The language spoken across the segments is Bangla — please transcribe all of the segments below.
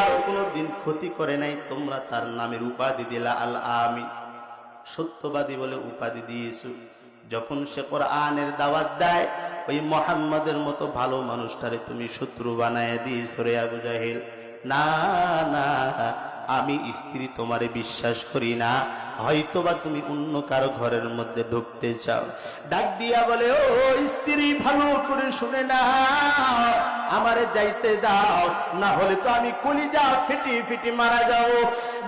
কারো কোনোদিন ক্ষতি করে নাই, তোমরা তার নামের উপাধি দিলা আল আমিন, সত্যবাদী বলে উপাধি দিয়েছো। যখন সে কোরআনের দাওয়াত দেয়, ওই মুহাম্মাদের মতো ভালো মানুষটারে তুমি শত্রু বানায় দিয়েছো রে আবু জাহেল। না না, আমি স্ত্রী তোমারে বিশ্বাস করি না, হয়তোবা তুমি অন্য কারো ঘরের মধ্যে ঢুকতে চাও। ডাক দিয়া বলে, ও স্ত্রী, ভালো করে শুনে না, আমারে যাইতে দাও, না হলে তো আমি কলিজা ফেটে ফেটে মারা যাবো।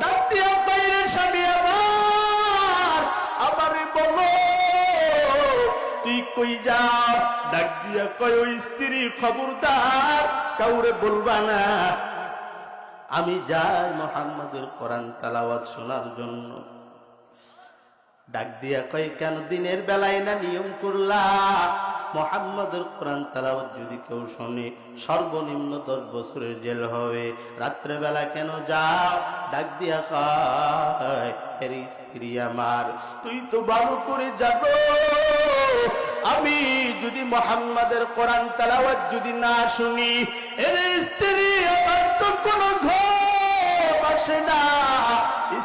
ডাক দিয়া কইরে, স্বামী আমার, আমারে বলো তুই কই যাও। ডাক দিয়া কয়, ওই স্ত্রী, খবরদার কাউরে বলবা না, আমি যাই মুহাম্মাদের কোরআন তেলাওয়াত শোনার জন্য। ডাক দিয়া কয়, কেন দিনের বেলায় না নিয়ম করলা? মুহাম্মাদের কোরআন তেলাওয়াত যদি কেউ শোনে সর্বনিম্ন 10 বছরের জেল হবে, রাত্রে বেলা কেন যাও? ডাক দিয়া কয়, এর স্ত্রী আমার, তুই তো ভালো করে জানো, আমি যদি মুহাম্মাদের কোরআন তেলাওয়াত যদি না শুনি, এর স্ত্রী আমার তো কোনো ঘর আসে না।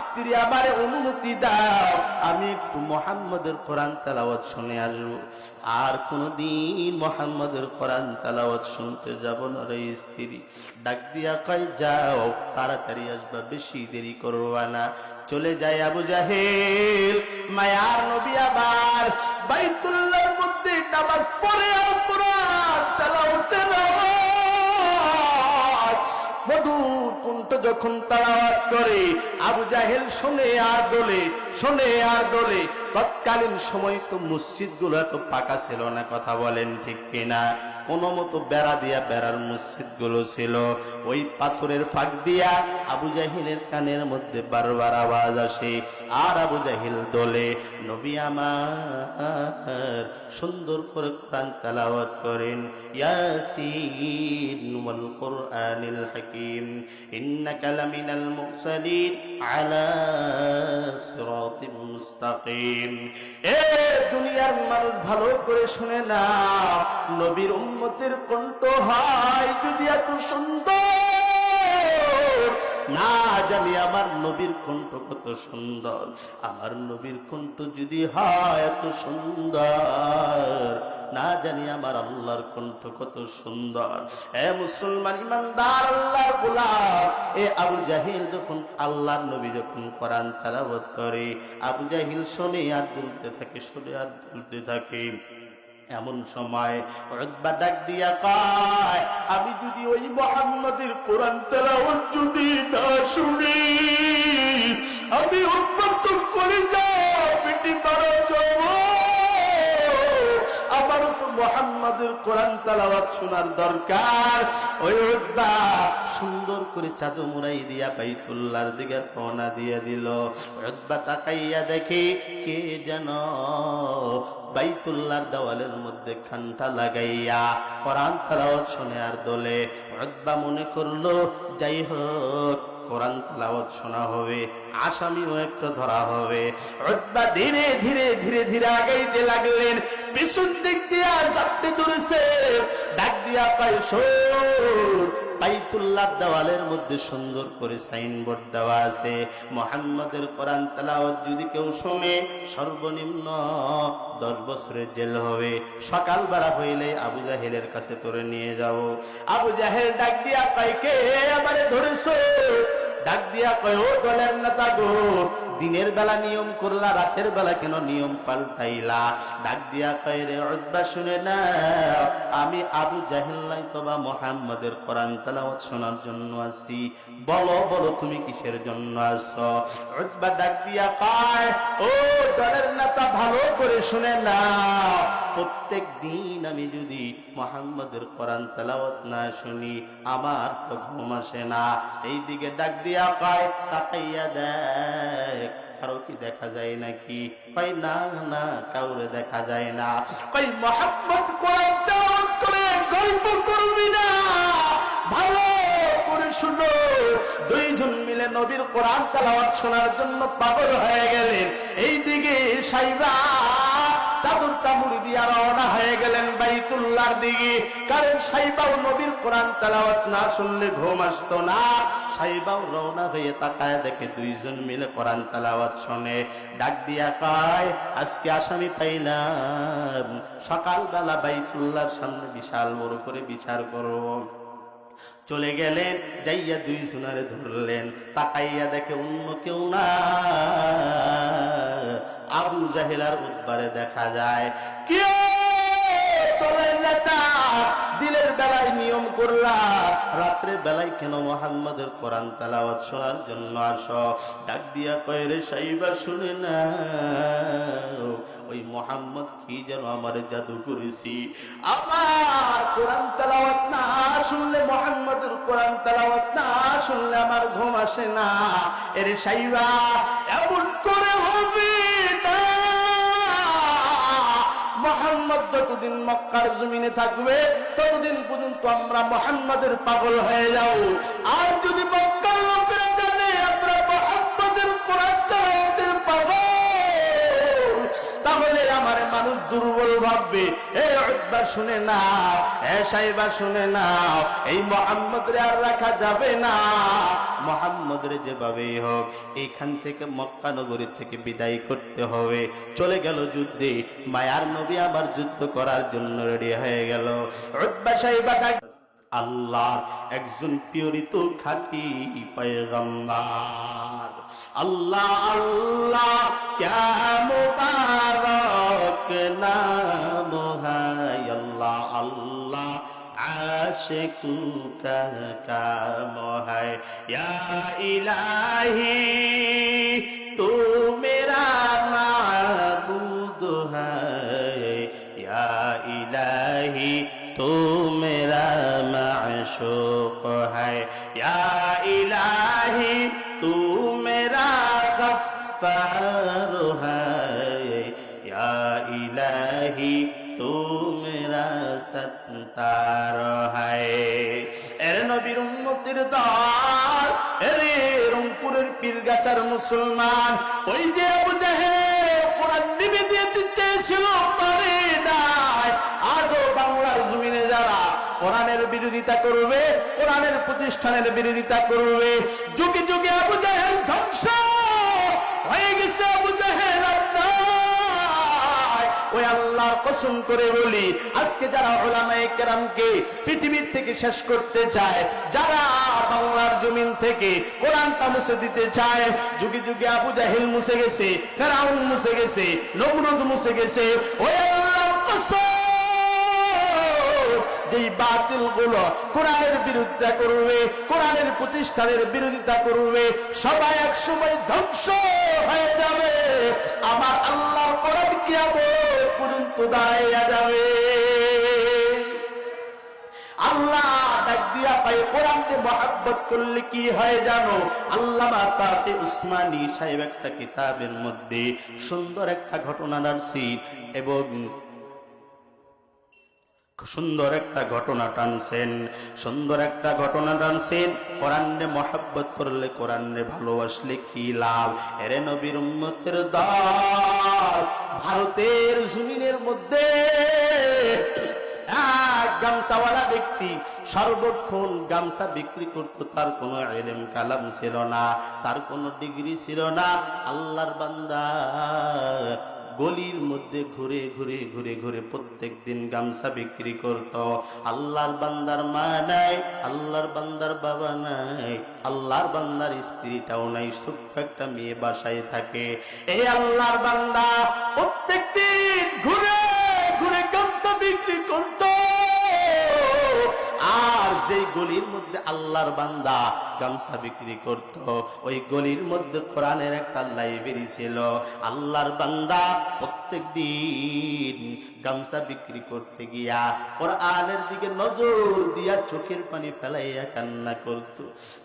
স্ত্রী আমারে অনুমতি দাও, আমি একটু মুহাম্মাদের কোরআন তেলাওয়াত শুনে আসবো, আর কোনদিন মুহাম্মাদের কোরআন তেলাওয়াত শুনতে যাব না রে স্ত্রী। ডাক দিয়া কয়, যাও, তাড়াতাড়ি আসবা, বেশি দেরি করবা না। চলে যায় আবু জাহেল। মায়ার নবী আবার বাইতুল্লাহর মধ্যে নামাজ পড়ে আর কোরআন তেলাওয়াতের আওয়াজ, মধুর কণ্ঠ যখন তেলাওয়াত করে, আবু জাহেল শোনে আর দোলে, শোনে আর দোলে। তৎকালীন সময় তো মসজিদ গুলো এত পাকা ছিল না, কথা বলেন ঠিক কিনা? কোন মতো বেড়া দিয়া বেড়ার মসজিদ গুলো ছিল। ওই পাথরের ফাঁক দিয়া আবু জাহিলের কানের মধ্যে বারবার আওয়াজ আসে, আর আবু জাহিল দোলে। নবী আমার সুন্দর করে কোরআন তেলাওয়াত করেন, ইয়াসিন ওয়াল কুরআনিল হাকীম, ইন্নাকা লামিনাল মুরসালিন আলা সিরাতিম মুস্তাকিম। এ দুনিয়ার মানুষ ভালো করে শুনে না, নবীর উম্মতের কণ্ঠ হয় যদি এত সুন্দর, না জানি আমার নবীর কণ্ঠ কত সুন্দর। আমার নবীর কণ্ঠ যদি হয় এত সুন্দর, না জানি আমার আল্লাহর কণ্ঠ কত সুন্দর। এ মুসলমান ইমানদার আল্লাহর গোলাম, এ আবু জাহিল যখন আল্লাহর নবী যখন কোরআন তেলাওয়াত করে, আবু জাহিল শুনে আর দুলতে থাকে, শুনে আর দুলতে থাকে। এমন সময় উতবা ডাক দিয়া কয়, আমি যদি ওই মুহাম্মাদের কোরআন তেলাওয়াত যদি না শুনি, আমি উতবা তো করে যাও ফেটে মারা যাব। আমারও তো মুহাম্মাদের কোরআন তেলাওয়াত শোনার দরকার। ওই উতবা সুন্দর করে চাদর মুড়াই দিয়া বাইতুল্লাহর দিকে রওনা দিয়ে দিল। উতবা তাকাইয়া দেখে কে যেন বাইতুল্লাহর দেওয়ালের মধ্যে খানটা লাগাইয়া কোরআন তেলাওয়াত শুনে আর দোলে। উতবা মনে করলো, যাই হোক, কোরআন তেলাওয়াত শোনা হবে, আসামিও একটা ধরা হবে। উতবা ধীরে ধীরে ধীরে ধীরে আগাইতে লাগলেন। পিছন দিক দিয়া চাপতে ধরেছে, ডাক দিয়া পায়, শোন, বাইতুল্লাহর দেওয়ালের মধ্যে সুন্দর করে সাইনবোর্ড দেওয়া আছে, মুহাম্মাদের কোরআন তেলাওয়াত যদি কেউ শুনে সর্বনিম্ন 10 বছরের জেল হবে। সকালবেলা হইলে আবু জাহেলের কাছে তোরে নিয়ে যাব। আবু জাহেল ডাক দিয়া কয়, কে আমারে ধরেছো? ডাক দিয়া কয়, ও দলের নেতা গো, দিনের বেলা নিয়ম করলা, রাতের বেলা কেন নিয়ম পাল্টাইলা? ডাক দিয়া কয়, রে উতবা, শুনে না, আমি আবু জাহেল নাই তবা মুহাম্মাদের কোরআন তেলাওয়াত শোনার জন্য আসি। বলো বলো, তুমি কিসের জন্য আসো? উতবা ডাক দিয়া কয়, ও দলের নেতা, ভালো করে শুনে না, প্রত্যেক দিন আমি যদি মুহাম্মাদের কোরআন তেলাওয়াত না শুনি আমার তো ঘুম আসে না। এইদিকে ডাক দিয়া কয়, তাকাইয়া দেখ, কারো কি দেখা যায় নাকি? কয়, না না, কাউরে দেখা যায় না। কয়, মুহাম্মদ কোরআন তেলাওয়াত করে গল্প করবি না, ভালো করে শুনো। দুইজন মিলে নবীর কোরআন তেলাওয়াত শোনার জন্য পাগল হয়ে গেলেন। এইদিকে সাইবা চাদরটা মুড়ি দিয়া রওনা হয়ে গেলেন বাইতুল্লাহর দিকে। কারণ সাইবাও নবীর কোরআন তেলাওয়াত না শুনলে ঘুম আসতো না। সাইবাও রওনা হয়ে তাকায় দেখে দুইজন মিলে কোরআন তেলাওয়াত শোনে। ডাক দিয়া কয়, আজকে আসামি পাইলাম, সকালবেলা বাইতুল্লাহর সামনে বিশাল বড় করে বিচার করব। চলে গেলেন, যাইয়া দুইজনারে ধরলেন, তাকাইয়া দেখে অন্য কেউ না, আবু জাহেল আর উতবারে দেখা যায়। কে দলের নেতা, দিনের বেলায় নিয়ম করলা, রাত্রে বেলায় কেন মুহাম্মাদের কোরআন তেলাওয়াত শোনার জন্য আসো? ডাক দিয়া কয়, রে সাইবা শুনে না, ওই মুহাম্মদ কি যেন আমার জাদু করেছি, আমার কোরআন তেলাওয়াত না শুনলে, মুহাম্মাদের কোরআন তেলাওয়াত না শুনলে আমার ঘুম আসে না। এরে সাইবা এমন করে হবে না, মুহাম্মদ যতদিন মক্কার জমিনে থাকবে ততদিন পর্যন্ত আমরা মুহাম্মাদের পাগল হয়ে যাও। আর যদি মক্কার লোকেরা জানে আমরা মুহাম্মাদের কোরআন তেলাওয়াতের পাগল, তাহলে আমার মানুষ দুর্বল ভাববে। এ উতবা শুনে নাও, এ সাইবা শুনে নাও, এই মুহাম্মদের আর রাখা যাবে না। মুহাম্মদের যেভাবেই হোক এইখান থেকে মক্কা নগরী থেকে বিদায় করতে হবে। চলে গেল যুদ্ধে, মায়ার নবী আবার যুদ্ধ করার জন্য রেডি হয়ে গেল। উতবা সাইবা আল্লাহ একজন প্রিয়রিত খাঁটি পয়গম্বর, আল্লাহ আল্লাহ ক্যা মুবারক নাম হ্যায়, আল্লাহ আল্লাহ आशिकू का काम है, या इलाही तू मेरा माबूद है, या इलाही तू मेरा माशूक है, या इलाही तू मेरा गफ्फार है, या इलाही तू मेरा सत्तार है। এর নবীর উম্মতের দল, এরে রংপুরের পীরগাছার মুসলমান, ওই যে আবু জাহেল কোরআন নিবে দিতে চেয়েছিল পারে নাই। আজও বাংলার জমিনে যারা কোরআনের বিরোধিতা করবে, কোরআনের প্রতিষ্ঠানের বিরোধিতা করবে, যুগে যুগে আবু জাহেল ধ্বংস হয়ে গেছে। আবু জাহেল ওই আল্লাহর কসম করে বলি, আজকে যারা উলামায়ে কেরামকে পৃথিবীর থেকে শেষ করতে চায়, যারা বাংলার জমিন থেকে কোরআনটা মুছে দিতে চায়, যুগে যুগে আবু জাহেল মুছে গেছে, ফেরাউন মুছে গেছে, নমরুদ মুছে গেছে। ওই আল্লাহর কসম, যেই বাতিল গুলো কোরআনের বিরোধিতা করবে, কোরআনের প্রতিষ্ঠানের বিরোধিতা করবে, সবাই এক সময় ধ্বংস হয়ে যাবে। আমার আল্লাহর কোরআন কিয়ামত পর্যন্ত দাঁড়াইয়া যাবে। আল্লাহ ডাক দিয়া পাই, কোরআনকে মহব্বত করলে কি হয় জানো? আল্লামা তাকি উসমানী সাহেব একটা কিতাবের মধ্যে সুন্দর একটা ঘটনা টানছি, এবং সুন্দর একটা ঘটনা টানছেন, সুন্দর একটা ঘটনা টানছেন। কোরআনে মহব্বত করলে, কোরআনে ভালোবাসলে কি লাভ? এরে নবীর উম্মতের দল, ভারতের জমিনের মধ্যে এক গামছাওয়ালা ব্যক্তি সর্বক্ষণ গামছা বিক্রি করতো। তার কোনো ইলম কালাম ছিল না, তার কোনো ডিগ্রি ছিল না। আল্লাহর বান্দা গলির মধ্যে ঘুরে ঘুরে ঘুরে ঘুরে প্রত্যেক দিন গামছা বিক্রি করত। আল্লাহর বান্দার মা নাই, আল্লাহর বান্দার বাবা নাই, আল্লাহর বান্দার স্ত্রীটাও নাই, ছোট্ট একটা মেয়ে বাসায় থাকে। এই আল্লাহর বান্দা প্রত্যেক দিন ঘুরে ঘুরে গামছা বিক্রি করত। আর যেই গলির মধ্যে আল্লাহর বান্দা গামছা বিক্রি করত, ওই গলির মধ্যে কোরআনের একটা লাইব্রেরি ছিল। আল্লাহর বান্দা প্রত্যেক দিন গামছা বিক্রি করতে গিয়া কোরআনের দিকে নজর দিয়া চোখের পানি ফেলাইয়া কান্না করত।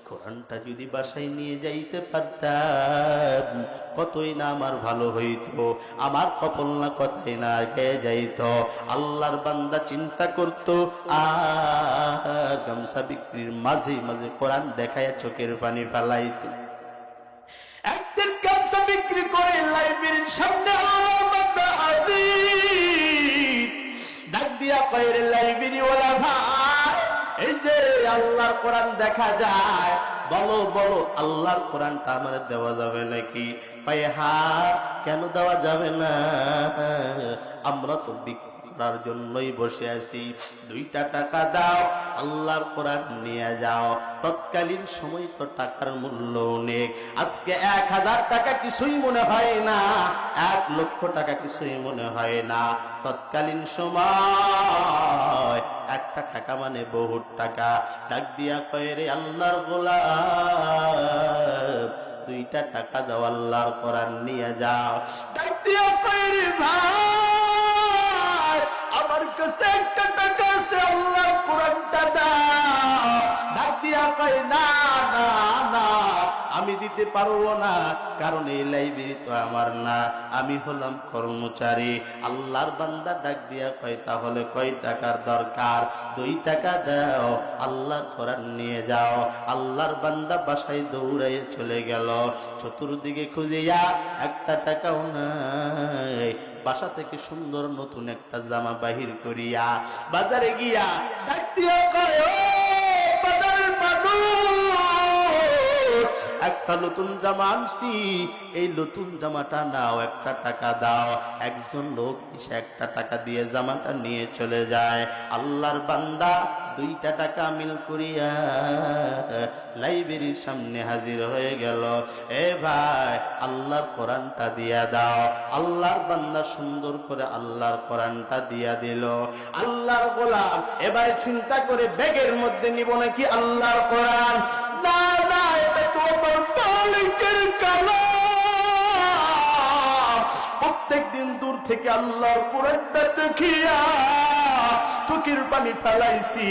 কোরআনটা যদি বাসায় নিয়ে যাইতে পারতাম কতই না আমার ভালো হইতো, আমার কপাল না কথাই না গেয়ে যাইত। আল্লাহর বান্দা চিন্তা করত, আর গামছা বিক্রির মাঝে মাঝে কোরআন দেখায় চোখের পানি ফেলাইতো। একদিন গামছা বিক্রি করে লাইব্রেরির সামনে ডাক দিয়া কয়ের লাইব্রেরি ওয়ালা ভাই, এই যে আল্লাহর কোরআন দেখা যায়, বলো বলো আল্লাহর কোরআনটা আমার দেওয়া যাবে নাকি? কয় হ্যাঁ, কেন দেওয়া যাবে না? আমরা তো করার জন্যই বসে আছি, 2টা টাকা দাও, আল্লাহর কোরআন নিয়ে যাও। তৎকালীন সময় তো টাকার মূল্য অনেক, আজকে 1000 টাকা কিছুই মনে হয় না, 1 লক্ষ টাকা কিছুই মনে হয় না। তৎকালীন সময় 1টা টাকা মানে বহুত টাকা। ডাক দিয়া কয় রে আল্লাহর গোলাম, 2টা টাকা দাও, আল্লাহর কোরআন নিয়ে যাও। ডাক দিয়া কয় রে ভাই, আমার কাছে 1টা টাকা আছে, আল্লাহর কোরআনটা দাও। ডাক দিয়া কয় না না না, আমি দিতে পারবো না, কারণ এই লাইব্রেরি তো আমার না, আমি হলাম কর্মচারী। আল্লাহর বান্দা ডাক দিয়া কয় তাহলে কয় টাকার দরকার? 2 টাকা দাও, আল্লাহর কোরআন নিয়ে যাও। আল্লাহর বান্দা বাসায় দৌড়াইয়ে চলে গেল, চতুর্দিকে খুঁজিয়া 1টা টাকাও নাই। বাসা থেকে সুন্দর নতুন একটা জামা বাহির করিয়া বাজারে গিয়া ডাক দিয়া কয়, ও বাজারের মানুষ, একটা নতুন জামা আনছি, এই নতুন জামাটা নাও, 1টা টাকা দাও। একজন লোক এসে 1টা টাকা দিয়ে জামাটা নিয়ে চলে যায়। আল্লাহর বান্দা 2টা টাকা মিল করিয়া লাইব্রেরির সামনে হাজির হয়ে গেল। এ ভাই, আল্লাহর কোরআনটা দিয়া দাও। আল্লাহর বান্দা সুন্দর করে আল্লাহর কোরআনটা দিয়া দিল। আল্লাহর গোলাম এবারে চিন্তা করে ব্যাগের মধ্যে নিব নাকি আল্লাহর কোরআন? না না, এটা তো আমার মালিকের কালাম। প্রত্যেকদিন দূর থেকে আল্লাহর কোরআনটা দেখিয়া চোখের পানি ফেলাইছি।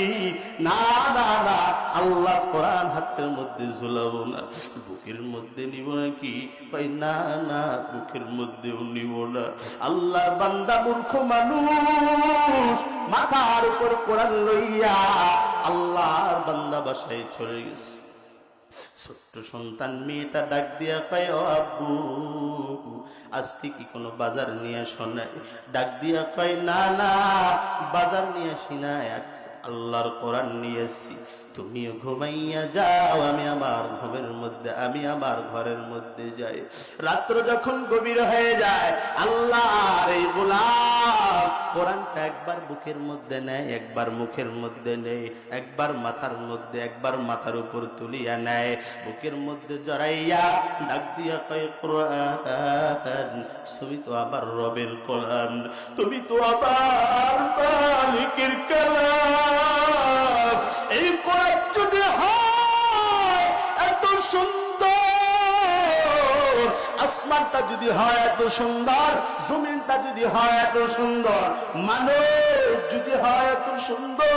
না না না, আল্লাহ কোরআন হাতের মধ্যে ঝুলাবো না, বুকের মধ্যে নিব নাকি? কই না না, বুকের মধ্যেও নিব না। আল্লাহর বান্দা মূর্খ মানুষ, মাথার উপর কোরআন লইয়া আল্লাহর বান্দা বাসায় চলে গেছে। ছোট্ট সন্তান মেয়েটা ডাক দিয়া কয়, ও আব্বু, আজকে কি কোনো বাজার নিয়ে আসো নাই? ডাক দিয়া কয়, না না, বাজার নিয়ে আসি না, আল্লাহর কোরআন নিয়েছি। তুমিও ঘুমাইয়া যাও, আমি আমার ঘরের মধ্যে যাই। রাত্র যখন গভীর হয়ে যায়, আল্লাহর এই গোলাম কোরআনটা একবার বুকের মধ্যে নেয়, একবার মুখের মধ্যে নেয়, একবার মাথার মধ্যে, একবার মাথার উপর তুলিয়া নেয়, বুকের মধ্যে জড়াইয়া ডাক দিয়া কয়, কোরআন, তুমি তো আমার রবের কোরআন, তুমি তো আমার মালিকের কালাম। এই কোরআন যদি হয় এত সুন্দর, আসমানটা যদি হয় এত সুন্দর, জমিনটা যদি হয় এত সুন্দর, মানুষ যদি হয় এত সুন্দর,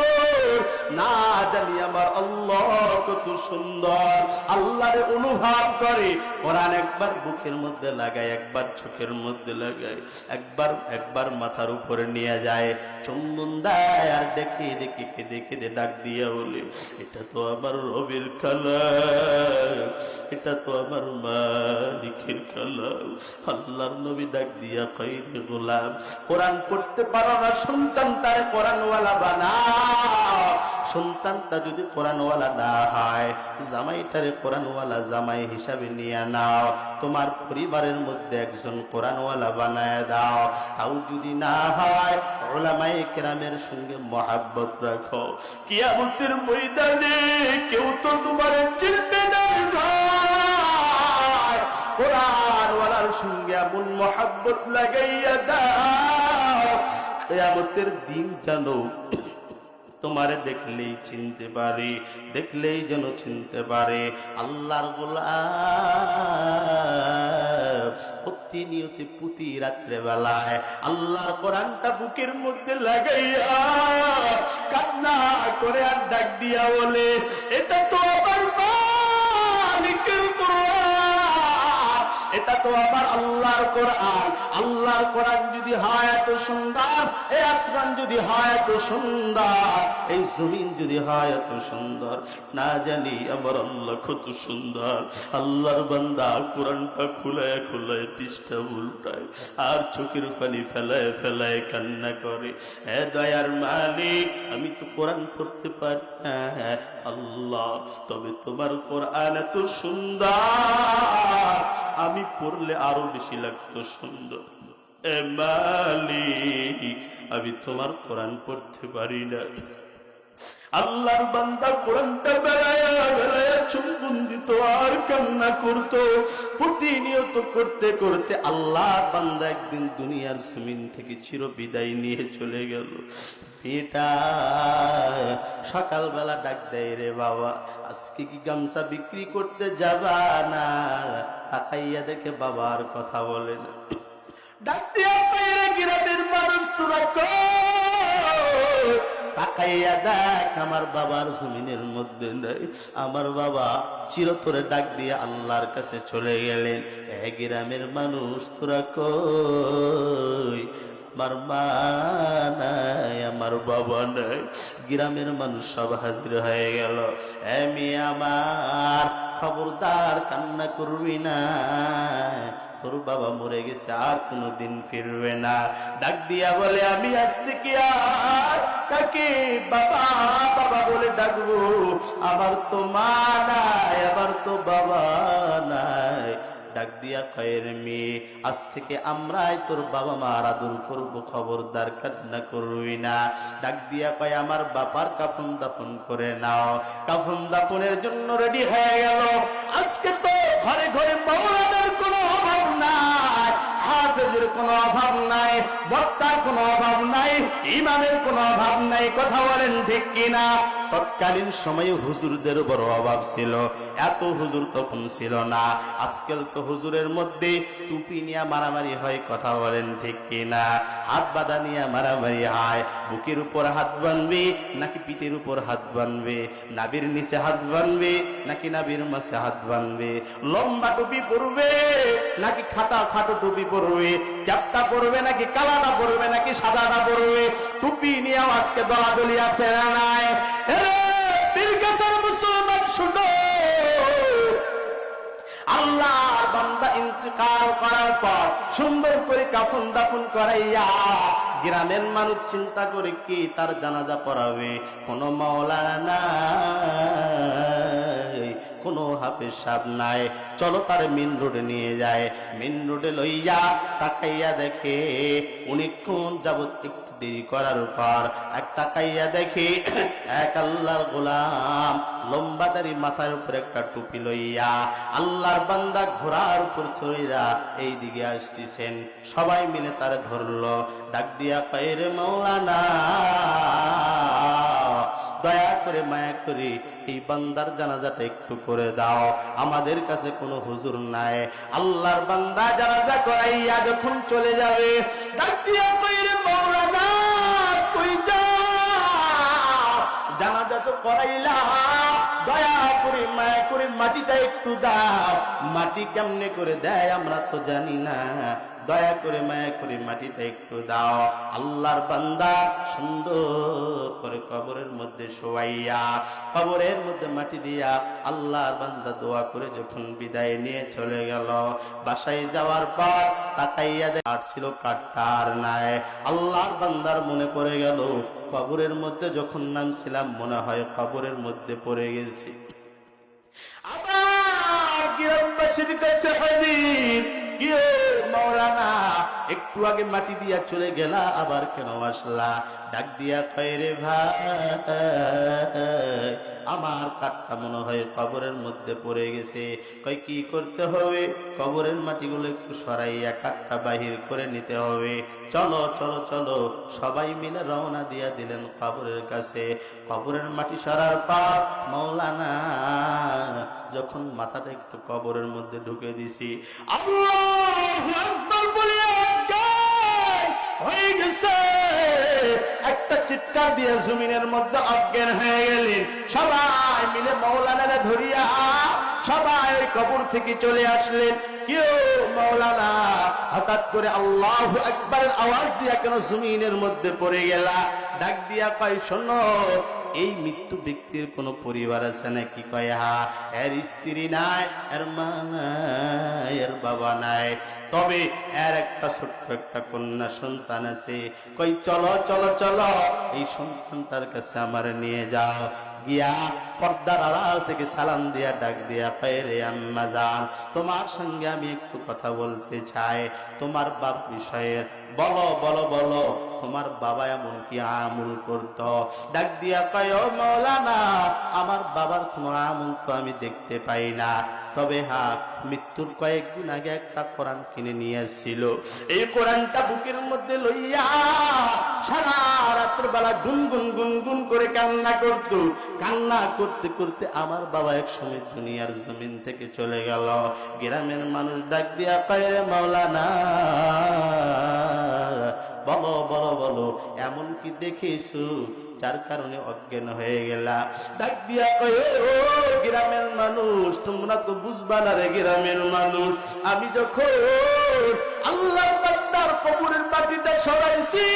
না জানি আমার আল্লাহ কত সুন্দর। আল্লাহরে অনুভব করে কোরআন একবার বুকের মধ্যে লাগায়, একবার চোখের মধ্যে লাগায়, একবার মাথার উপরে নিয়ে যায়, চুম্বন দেয়, আর দেখে দেখে কেঁদে কেঁদে ডাক দিয়া বলে, এটা তো আমার রবের কালাম, এটা তো আমার মালিকের কালাম। আল্লাহর নবী ডাক দিয়া কয়, রে গোলাম, কোরআন পড়তে পারো না, সন্তানটারে কোরআনওয়ালা বানাও। সন্তানটা যদি কোরআনওয়ালা না হয়, জামাইটারে কোরআনওয়ালা জামাই হিসাবে নিয়ে নাও, তোমার পরিবারের মধ্যে একজন কোরআনওয়ালা বানায় দাও। তাও যদি না হয়, উলামায়ে কেরামের সঙ্গে মহাব্বত রাখো। কিয়ামতের ময়দানে কেউ তো তোমার চিনবে না ভাই, কোরআনওয়ালার সঙ্গে এমন মহাব্বত লাগাইয়া দাও, কিয়ামতের দিন জানো তোমারে দেখলেই চিনতে পারে, দেখলেই যেন চিনতে পারে। আল্লাহর গোলাম প্রতিনিয়ত প্রতি রাত্রে বেলায় আল্লাহর কোরআনটা বুকের মধ্যে লাগাইয়া কান্না করে আর ডাক দিয়া বলে, এটা তো আমার মালিকের কোরআন, এটা তো আবার আল্লাহর কোরআন। আল্লাহর কোরআন যদি হয় এত সুন্দর, এই আসমান যদি হয় এত সুন্দর, এই জমিন যদি হয় এত সুন্দর, না জানি আমার আল্লাহ কত সুন্দর। আল্লাহর বান্দা কোরআনটা খুলায় খুলায় পৃষ্ঠা উল্টায় আর চোখের পানি ফেলায় ফেলায় কান্না করে, হে দয়ার মালিক আমি তো কোরআন পড়তে পারি না আল্লাহ, তবে তোমার কোরআন এত সুন্দর, আমি পড়লে আরো বেশি লাগতো সুন্দর। এ মালিক আমি তোমার কোরআন পড়তে পারি না। আল্লাহর বান্দা কোরআনটা বেড়ায়া বেড়ায়া চুম্বন দিত আর কান্না করতো। প্রতিনিয়ত করতে করতে আল্লাহর বান্দা একদিন দুনিয়ার জমিন থেকে চির বিদায় নিয়ে চলে গেল। মেয়েটা সকালবেলা ডাক দেয়, রে বাবা আজকে কি গামছা বিক্রি করতে যাবা না? তাকাইয়া দেখে বাবা আর কথা বলে না। ডাক দিয়া কইরে, গ্রামের মানুষ তোরা কই? তাকাইয়া দেখ আমার বাবার জমিনের মধ্যে নেই। আমার বাবা চিরতরে ডাক দিয়ে আল্লাহর কাছে চলে গেলেন। এ গ্রামের মানুষ তোরা কই? আমার মা নাই, আমার বাবা নাই। গ্রামের মানুষ সব হাজির হয়ে গেল। এ মেয়ে আমার, খবরদার কান্না করবি না, তোর বাবা মরে গেছে, আর কোনোদিন ফিরবে না। ডাক দিয়া বলে, আমি আজ থেকে আর কাকে বাবা বাবা বলে ডাকবো? আমার তো মা নাই, আমার তো বাবা নাই। ডাক দিয়া কয়ের মেয়ে, আজ থেকে আমরাই তোর বাবা মার আদর করবো, খবরদার কান্না করবি না। ডাক দিয়া কয়, আমার বাবার কাফন দাফন করে নাও। কাফন দাফনের জন্য রেডি হয়ে গেল। আজকে তো ঘরে ঘরে মাওলানার কোনো অভাব নাই, হাফেজের কোনো অভাব নাই, বক্তার কোনো অভাব নাই, ইমামের কোনো অভাব নাই। কথা বলেন ঠিক কিনা? তৎকালীন সময়ে হুজুরদের বড় অভাব ছিল, এত হুজুর তখন ছিল না। আজকাল তো হুজুরের মধ্যে টুপি নিয়ে মারামারি হয়। কথা বলেন ঠিক কিনা? হাত বাঁধা নিয়ে মারামারি হয়। বুকের উপর হাত বানবে নাকি পিঠের উপর হাত বানবে, নাবির নিচে হাত বানবে নাকি নাবির মাঝে হাত বানবে, লম্বা টুপি পরবে নাকি খাটো টুপি পরবে, চাপটা পরবে নাকি কালাটা পরবে নাকি সাদাটা পরবে। টুপি নিয়েও আজকে দলাদলি আছে না নাই? মুসলমান শুনো, আল্লাহর বান্দা ইন্তেকাল করার পর সুন্দর করে কাফন দাফন করাইয়া গ্রামের মানুষ চিন্তা করে কি তার জানাজা পড়াবে। কোনো মাওলানা নাই, কোনো হাফেজ সাহেব নাই। চলো তার মেন রোডে নিয়ে যায়। মেন রোডে লইয়া তাকাইয়া দেখে অনেকক্ষণ যাবত দেরি করার পর এক তাকাইয়া দেখে এক আল্লাহর গোলাম লম্বা দাড়ি, মাথার উপর একটা টুপি লইয়া আল্লাহর বান্দা ঘোড়ার উপর চড়িয়া এই দিকে আসতেছেন। সবাই মিলে তারে ধরলো। ডাক দিয়া কয়, রে মাওলানা দয়া করে মায়া করে এই বান্দার জানাজাটা একটু করে দাও, আমাদের কাছে কোনো হুজুর নাই। আল্লাহর বান্দা জানাজা করাইয়া যখন চলে যাবে, ডাক দিয়া কয়, রে মাওলানা কই যাও? জানাজা তো করাইলা, দয়া করে মায়া করে মাটিটা একটু দাও। মাটি কেমনে করে দেয় আমরা তো জানি না, দয়া করে মায়া করে মাটিটা একটু দাও। আল্লাহর বান্দা সুন্দর করে কবরের মধ্যে শোয়াইয়া কবরের মধ্যে মাটি দিয়া আল্লাহর বান্দা দোয়া করে যখন বিদায় নিয়ে চলে গেল, বাসায় যাওয়ার পর তাকাইয়া কাঠ ছিল, কাঠটা আর নাই। আল্লাহর বান্দার মনে পড়ে গেল, কবরের মধ্যে যখন নামছিলাম মনে হয় কবরের মধ্যে পড়ে গেছি। আবার গ্রামবাসীর কাছে হাজির, কি মাওলানা একটু আগে মাটি দিয়া চলে গেলা, আবার কেন আসলা? ডাক দিয়া কয়, রে ভাই আমার কাঠটা মনে হয় কবরের মধ্যে পড়ে গেছে। কয় কি করতে হবে? কবরের মাটিগুলো একটু সরাইয়া কাঠটা বাহির করে নিতে হবে। চলো চলো চলো। সবাই মিলে রওনা দিয়া দিলেন কবরের কাছে। কবরের মাটি সরার পর মাওলানা যখন মাথাটা একটু কবরের মধ্যে ঢুকে দিছি, আল্লাহু আকবার বলে হয়ে গেছে, একটা চিৎকার দিয়ে জমিনের মধ্যে অজ্ঞান হয়ে গেলেন। সবাই মিলে মাওলানারা ধরিয়া সবাই কবর থেকে চলে আসলেন। কেউ মাওলানা হঠাৎ করে আল্লাহু আকবারের আওয়াজ দিয়া কেন জমিনের মধ্যে পড়ে গেলা? ডাক দিয়া কয়, শোনো, এই মৃত্যু ব্যক্তির কোন পরিবার আছে নাকি? কয় হ্যাঁ। এর স্ত্রী নাই, এর মা নাই, এর বাবা নাই, তবে এর একটা ছোট্ট একটা কন্যা সন্তান আছে। কই চলো চলো চলো, এই সন্তানটার কাছে আমার নিয়ে যাও। গিয়া পর্দার আড়াল থেকে সালাম দিয়া ডাক দিয়া কয়, রে আম্মা জান, তোমার সঙ্গে আমি একটু কথা বলতে চাই তোমার বাপ বিষয়ে। বলো বলো বলো, তোমার বাবা এমন কি আমল করত? ডাক দিয়া কয়, ও মাওলানা, আমার বাবার কোনো আমল তো আমি দেখতে পাই না, তবে হ্যাঁ, মৃত্যুর কয়েকদিন আগে একটা কোরআন কিনে নিয়ে আসছিল। এই কোরআনটা বুকের মধ্যে লইয়া সারা রাত্র বেলা গুনগুন গুনগুন করে কান্না করত। কান্না করতে করতে আমার বাবা এক সময় দুনিয়ার জমিন থেকে চলে গেল। গ্রামের মানুষ ডাক দিয়া কয়, রে মাওলানা, বলো বলো বলো, এমন কি দেখেছো যার কারণে অজ্ঞান হয়ে গেলা? ডাক দিয়া কয়, ও গ্রামের মানুষ, তোমরা তো বুঝবা না রে গ্রামের মানুষ, আমি যখন আল্লাহর বান্দার কবরের মাটিটা সরাইছি,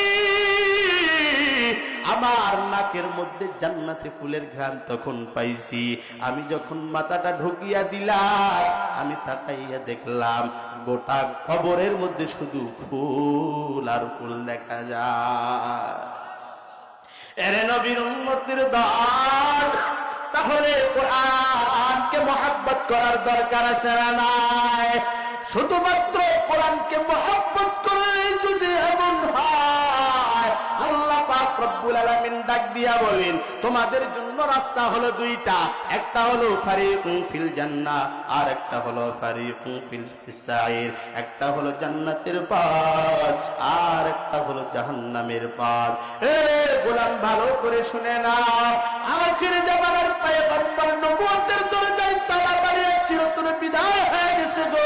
আমার নাকের মধ্যে জান্নাতে ফুলের ঘ্রাণ তখন পাইছি। আমি যখন মাথাটা ঢুকিয়া দিলাম, আমি তাকাইয়া দেখলাম গোটা কবরের মধ্যে শুধু ফুল আর ফুল দেখা যায়। এরে নবীর উম্মতের দল, তাহলে কোরআনকে মহব্বত করার দরকার আছে না নাই? শুধুমাত্র কোরআনকে মহব্বত করলে যদি এমন হয়, আল্লাহ পাক রব্বুল আলামিন ডাক দিয়া বলেন, তোমাদের জন্য রাস্তা হলো দুইটা, একটা হলো ফারিকুন ফিল জান্নাহ, আর একটা হলো ফারিকুন ফিল সাঈর। একটা হলো জান্নাতের পথ, আর একটা হলো জাহান্নামের পথ। এ গোলাম, ভালো করে শুনে নাও, আখির জামানার পয়গম্বর নবুয়তের দরজায় তালা বাড়িয়ে চিরতরে বিদায় হয়ে গেছে গো।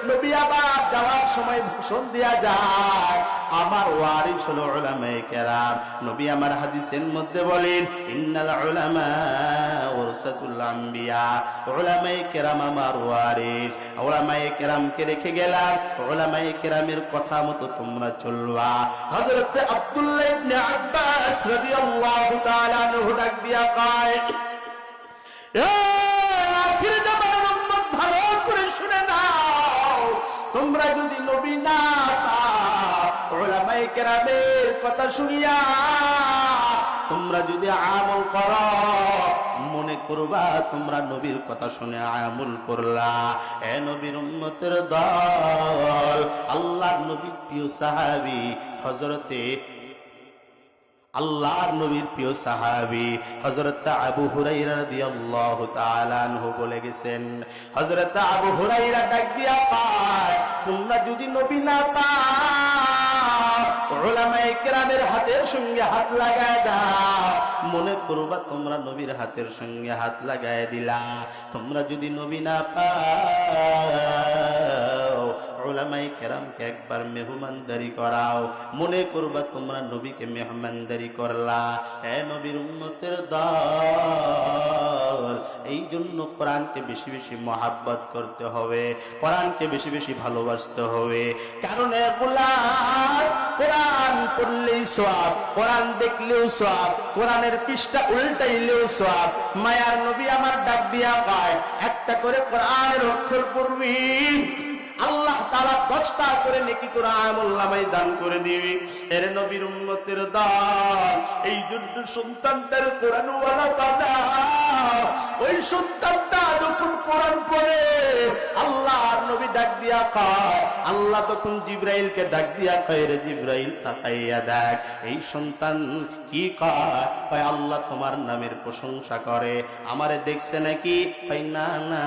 নবী আবার যাওয়ার সময় ভাষণ দেয়া যায়, আমার ওয়ারিস হলো উলামায়ে কেরাম। নবী আমার হাদিসের মধ্যে বলেন, ইন্নাল উলামা ওয়ারাসাতুল আম্বিয়া, উলামায়ে কেরাম আমার ওয়ারিস। উলামায়ে কেরামকে রেখে গেলাম, উলামায়ে কেরামের কথা মতো তোমরা চলবা। হযরত আব্দুল্লাহ ইবনে আব্বাস রাদিয়াল্লাহু তাআলা আনহু ডাক দিয়া কয়, এ আখির জামানার উম্মত, ভালো করে শুনে নাও, তোমরা যদি নবী না পাও, উলামায়ে কেরামের কথা শুনিয়া তোমরা যদি আমল করো, মনে করবা তোমরা নবীর কথা শুনে আমল করলা। এ নবীর উম্মতের দল, আল্লাহর নবীর প্রিয় সাহাবী হযরতে আল্লাহর নবীর প্রিয় সাহাবী হযরত আবু হুরায়রা রাদিয়াল্লাহু তাআলা আনহু বলে গেছেন, হযরত আবু হুরায়রা ডাক দিয়া পায়, তোমরা যদি নবী না পাও, উলামায়ে কেরামের হাতের সঙ্গে হাত লাগায় দাও, মনে করবা তোমরা নবীর হাতের সঙ্গে হাত লাগায় দিলা। তোমরা যদি নবী না পাও, উলামায়ে কেরামকে একবার মেহমানদারি করাও, মনে করবা তোমরা নবীকে মেহমানদারি করলা। হে নবীর উম্মতের দল, এই জন্য কোরআনকে বেশি বেশি মহাব্বত করতে হবে, কোরআনকে বেশি বেশি ভালোবাসতে হবে। কারণ এগুলা কোরআন পড়লেই সওয়াব, কোরআন দেখলেও সওয়াব, কোরআনের পৃষ্ঠা উল্টাইলেও সওয়াব। মায়ার নবী আমার ডাক দিয়া কয়, একটা করে কোরআনের অক্ষর পড়বি, আল্লাহ তাআলা 10টা করে নেকি তোর আমলনামায় দান করে দিবি। এর নবীর উম্মতের দল, এই যুদ্ধ সন্তানটার কোরআন ওয়ালা বাবা, ওই সন্তানটা যখন কোরআন পড়ে, আল্লাহর নবী ডাক দিয়া কয়, আল্লাহ তখন জিবরাইলকে ডাক দিয়া কয়, রে জিবরাইল, তাকাইয়া দেখ এই সন্তান কি কয়। কয়, আল্লাহ তোমার নামের প্রশংসা করে, আমারে দেখছে নাকি? কয়, না না,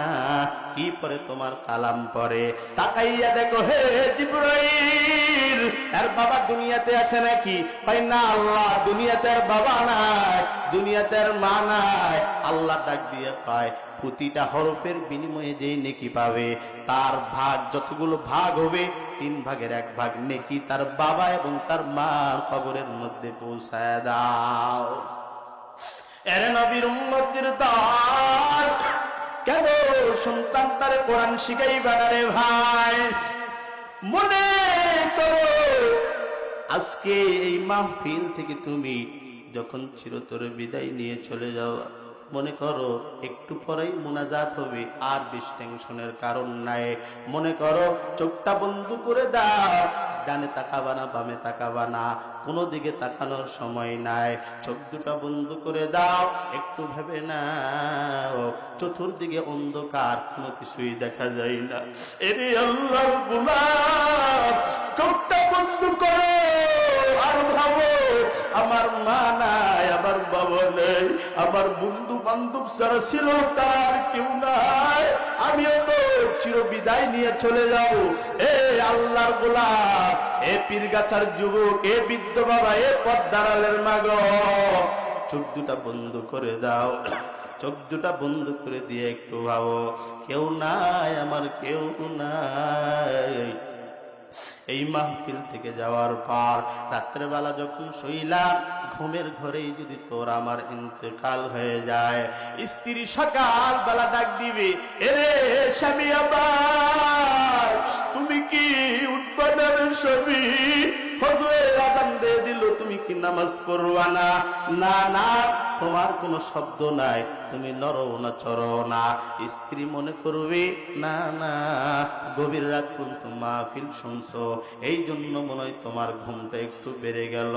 কি পরে? তোমার কালাম পরে। তাকাইয়া দেখো, হে জিবরাইল, এর বাবা দুনিয়াতে আছে নাকি? কয়, না আল্লাহ, দুনিয়াতে আর বাবা নাই, দুনিয়াতে আর মা নাই। আল্লাহ ডাক দিয়ে কয়, প্রতিটা হরফের বিনিময়ে যেই নেকি পাবে, তার ভাগ যতগুলো ভাগ হবে, 3 ভাগের 1 ভাগ নেকি তার বাবা এবং তার মার কবরের মধ্যে পৌঁছায় দাও। এর নবীর উম্মতের দল, কেন সন্তান তারে কোরআন শিখাইবা না রে ভাই? মনে করো আজকে এই মাহফিল থেকে তুমি যখন চিরতরে বিদায় নিয়ে চলে যাও, মনে করো একটু পরেই মুনাজাত হবে, আর বেশি টেনশনের কারণ নাই। মনে করো চোখটা বন্ধ করে দাও, ডানে তাকাবা না, বামে তাকাবা না, কোনো দিকে তাকানোর সময় নাই। চোখ দুটা বন্ধ করে দাও, একটু ভেবে নাও চতুর্দিকে অন্ধকার, কোনো কিছুই দেখা যায় না। এরে আল্লাহর গোলাম, চোখটা বন্ধ করো আর ভাবো আমার মা নাই, আমার বাবা নেই, আমার বন্ধু বান্ধব যারা ছিল তারা আর কেউ নাই, আমিও তো চির বিদায় নিয়ে চলে যাবো। এ আল্লাহর গোলাম, এ পীরগাছার যুবক, এ বৃদ্ধ বাবা, এ পর্দার আলের মা গো, চোখ দুটা বন্ধ করে দাও। চোখ দুটা বন্ধ করে দিয়ে একটু ভাবো, কেউ নাই, আমার কেউ নাই। এই মাহফিল থেকে যাওয়ার পর রাত্রেবেলা যখন শুইলাম, ঘুমের ঘরেই যদি তোর আমার ইন্তেকাল হয়ে যায়, স্ত্রী সকাল বেলা ডাক দিবে, এরে স্বামী আবার তুমি কি উঠবা না রে স্বামী? ফজরের আযান দিয়ে দিল, তুমি কি নামাজ পড়বা না? না না, তোমার কোনো শব্দ নাই, তুমি নড়ো না চড়ো না। স্ত্রী মনে করবে না না, গভীর রাত পর্যন্ত মাহফিল শুনছো, এই জন্য মনে হয় তোমার ঘুমটা একটু বেড়ে গেল।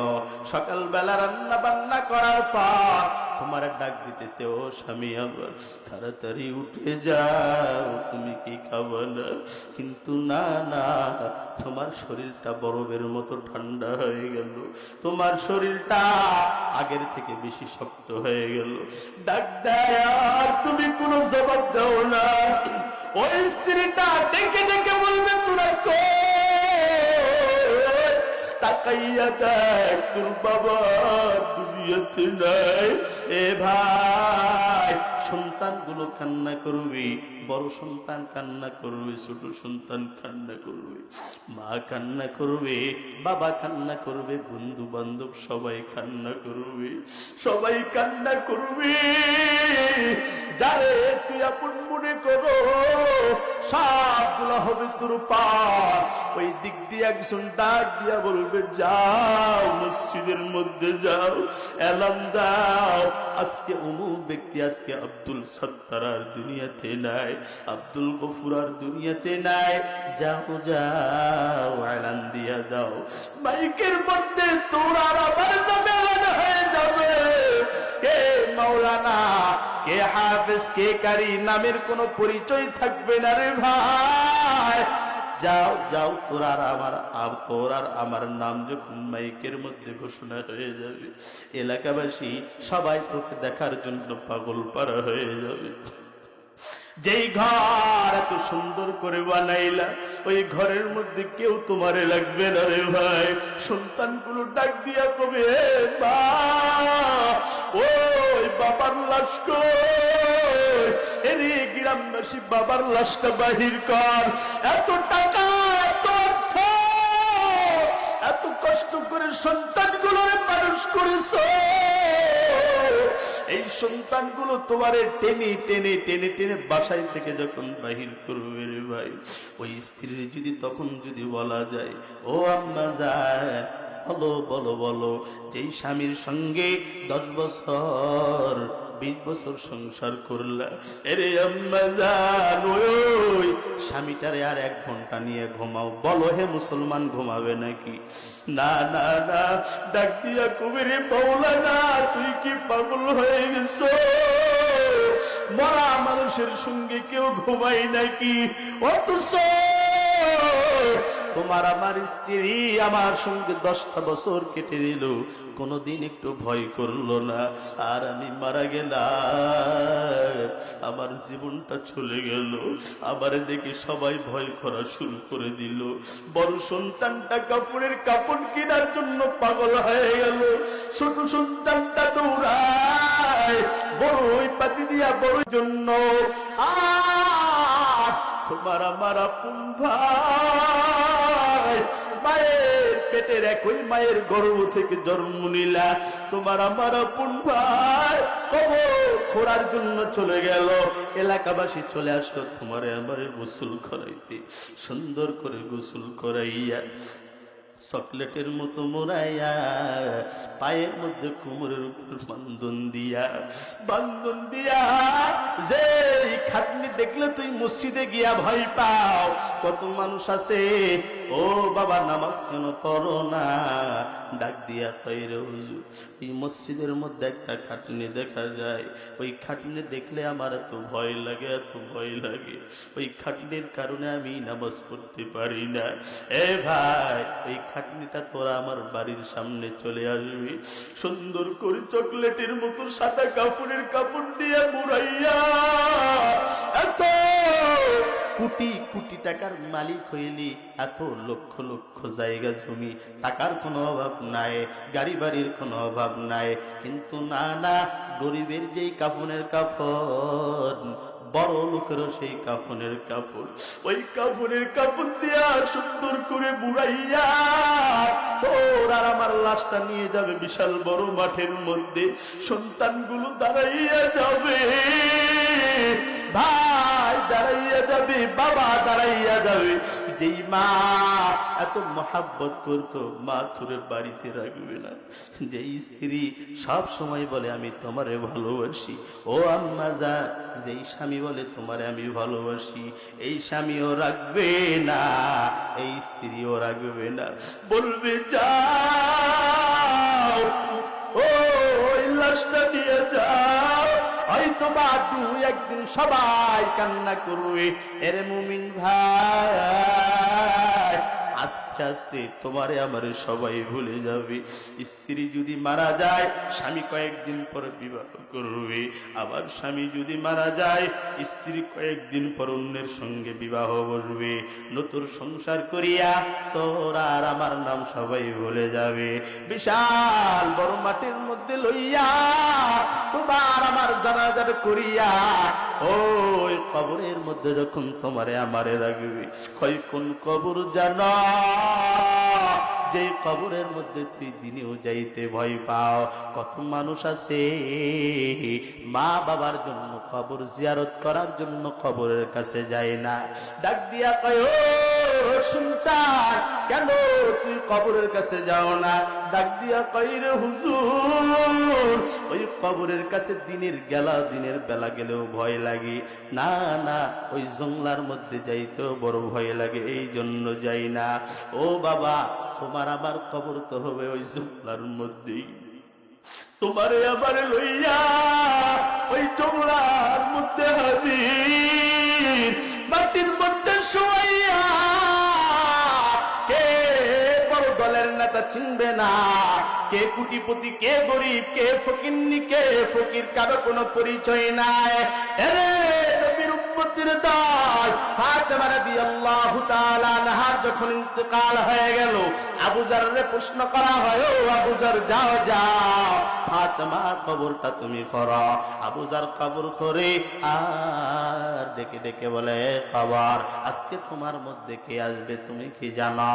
সকালবেলা রান্না বান্না করার পর তোমার ডাক দিতেছে, ও স্বামী আমার তাড়াতাড়ি উঠে যাও, তুমি কি খাবো না? কিন্তু না না, তোমার শরীরটা বরফের মতো ঠান্ডা হয়ে গেল, তোমার শরীরটা আগের থেকে বেশি শক্ত হয়ে গেল। ডাক দেয় আর তুমি কোনো জবাব দাও না। ওই স্ত্রীটা ডেকে ডেকে বলবে, তোরা তাকাইয়া দেখ তোর বাবা দুনিয়াতে নাই। এ ভাই, সন্তানগুলো কান্না করবি, বড় সন্তান কান্না করবে, ছোট সন্তান কান্না করবে, মা কান্না করবে, বাবা কান্না করবে, বন্ধু বান্ধব সবাই কান্না করবে, সবাই কান্না করবে। যারে তুই আপন মনে করো সবগুলো হবে তোর পাশ। ওই দিক দিয়ে একজন ডাক দিয়া বলবে, যাও মসজিদের মধ্যে যাও, এলাম দাও, আজকে অমুক ব্যক্তি, আজকে আব্দুল সত্তার আর দুনিয়াতে নাই, আব্দুল গফুর আর দুনিয়াতে নাই, যাও যাও এলান দিয়া দাও। মাইকের মধ্যে তোর আর আমার জামেলা হয়ে যাবে। কে মাওলানা, কে হাফেজ, কে কারি নামের কোনো পরিচয় থাকবে না রে ভাই। যাও যাও, তোর আর আমার নাম যখন মাইকের মধ্যে ঘোষণা হয়ে যাবে, এলাকাবাসী সবাই তোকে দেখার জন্য পাগল পারা হয়ে যাবে। যেই ঘর এত সুন্দর করে বানাইলা, ওই ঘরের মধ্যে কেউ তোমারে লাগবে না রে ভাই। সন্তানগুলো ডাক দিয়া কবে, মা ওই বাবার লাশ কই? এরে গ্রামবাসী, বাবার লাশটা বাহির কর। এত টাকা, এত অর্থ, এত কষ্ট করে সন্তানগুলোর মানুষ করেছো, এই সন্তানগুলো তোমারে টেনে টেনে টেনে টেনে বাসায় থেকে যখন বাহির করবে রে ভাই, ওই স্ত্রীর যদি তখন যদি বলা যায়, ও আম্মা যায়, বলো বলো বলো, যেই স্বামীর সঙ্গে 10 বছর 20 বছর সংসার করলা, এরে আম্মা জান, ওই স্বামীটারে আর 1 ঘন্টা নিয়ে ঘুমাও, বলো হে মুসলমান ঘুমাবে নাকি? না না না, ডাক দিয়া কবিরে, মাওলানা তুই কি পাগল হয়ে গেছো? মরা মানুষের সঙ্গে কেউ ঘুমাই নাকি? অথচ তোমার আমার স্ত্রী আমার সঙ্গে 10টা বছর কেটে দিল, কোনদিন একটু ভয় করলো না। আর আমি মারা গেলাম, আমার জীবনটা চলে গেল, আবার দেখি সবাই ভয় করা শুরু করে দিল। বড় সন্তানটা কাপড়ের কাপড় কেনার জন্য পাগল হয়ে গেল, ছোট সন্তানটা দৌড়ায় বড় ওই পাতি দিয়া বড় জন্য। আর তোমার আমার আপন ভাই মায়ের পেটের একই মায়ের গর্ভ থেকে জন্ম নিলা, তোমার আমার আপন ভাই কবর খোঁড়ার জন্য চলে গেল। এলাকাবাসী চলে আসলো তোমারে আমারে গোসল করাইতে, সুন্দর করে গোসল করাইয়া চকলেটের মতো মোড়াইয়া পায়ের মধ্যে কোমরের উপর বান্ধন দিয়া যে খাটনি দেখলে তুই মসজিদে গিয়া ভয় পাও, কত মানুষ আছে ও বাবা নামাজ কেন পড়ো না, ডাক দিয়া কইরে হুজুর এই মসজিদের মধ্যে একটা খাটনি দেখা যায়, ওই খাটনি দেখলে আমার এত ভয় লাগে, এত ভয় লাগে, ওই খাটনির কারণে আমি নামাজ পড়তে পারি না। এ ভাই ওই খাটনিটা তোরা আমার বাড়ির সামনে চলে আসবি, সুন্দর করে চকলেটের মতো সাদা কাপড়ের কাপড় দিয়ে মুড়াইয়া, এত কোটি কোটি টাকার মালিক হইলি, এত লক্ষ লক্ষ জায়গা জমি, টাকার কোনো অভাব নাই, গাড়ি বাড়ির কোনো অভাব নাই, কিন্তু না না গরিবের যেই কাফনের কাফন, বড় লোকেরও সেই কাফনের কাপড়, ওই কাফনের কাপড় দিয়া সুন্দর করে মুড়াইয়া তোর আর আমার লাশটা নিয়ে যাবে বিশাল বড় মাঠের মধ্যে, সন্তানগুলো দাঁড়াইয়া যাবে, ভাই দাঁড়াইয়া যাবে, বাবা দাঁড়াইয়া যাবে, যেই মা এত মহাব্বত করতো মা তোরে বাড়িতে রাখবে না, যেই স্ত্রী সব সময় বলে আমি তোমারে ভালোবাসি, ও আম্মা যা, যেই স্বামী বলে তোমারে আমি ভালোবাসি, এই স্বামীও রাখবে না, এই স্ত্রীও রাখবে না, বলবে যাও ও ওই লাশটা দিয়ে যাও, হয়তো বা দুই একদিন সবাই কান্না করবে। এরে মুমিন ভাই আস্তে আস্তে তোমারে আমারে সবাই ভুলে যাবে, স্ত্রী যদি মারা যায় স্বামী কয়েকদিন পর বিবাহ করবে, আবার স্বামী যদি মারা যায় স্ত্রী কয়েকদিন পর অন্যের সঙ্গে বিবাহ বসবে, নতুন সংসার করিয়া তোরা আর আমার নাম সবাই ভুলে যাবে, বিশাল বড় মাটির মধ্যে লইয়া তোমার আমার জানাজার করিয়া ওই কবরের মধ্যে যখন তোমারে আমারে রাখবে, কয় কোন কবর জানা, যে কবরের মধ্যে তুই দিনেও যাইতে ভয় পাও, কত মানুষ আছে মা বাবার জন্য কবর জিয়ারত করার জন্য কবরের কাছে যায় না, ডাক দিয়া কয় ও সন্তান কেন তুই কবরের কাছে যাও না, ডাক দিয়া কয় রে হুজুর ওই কবরের কাছে দিনের বেলা গেলেও ভয় লাগে, না না ওই জঙ্গলার মধ্যে যাইতেও বড় ভয় লাগে, এই জন্য যাই না। ও বাবা তোমার আবার কবর তো হবে ওই জঙ্গলার মধ্যেই, তোমারে আবার লইয়া ওই জঙ্গলার মধ্যে হাজির, মাটির মধ্যে শোয়াইয়া, কে বড় দলের নেতা চিনবে না, কে কোটিপতি, কে গরিব, কে ফকিন্নি, কে ফকির, কারো কোনো পরিচয় নাই। এরে নবীর উম্মতের দল ফাতেমা রাদিয়াল্লাহু তাআলা আনহার যখন ইন্তেকাল হয়ে গেল, আবু যাররে প্রশ্ন করা হয়, ও আবু যার যাও যাও ফাতেমার কবরটা তুমি করো। আবু যার কবর করে আর ডেকে ডেকে বলে, কবর আজকে তোমার মধ্যে কে আসবে তুমি কি জানো?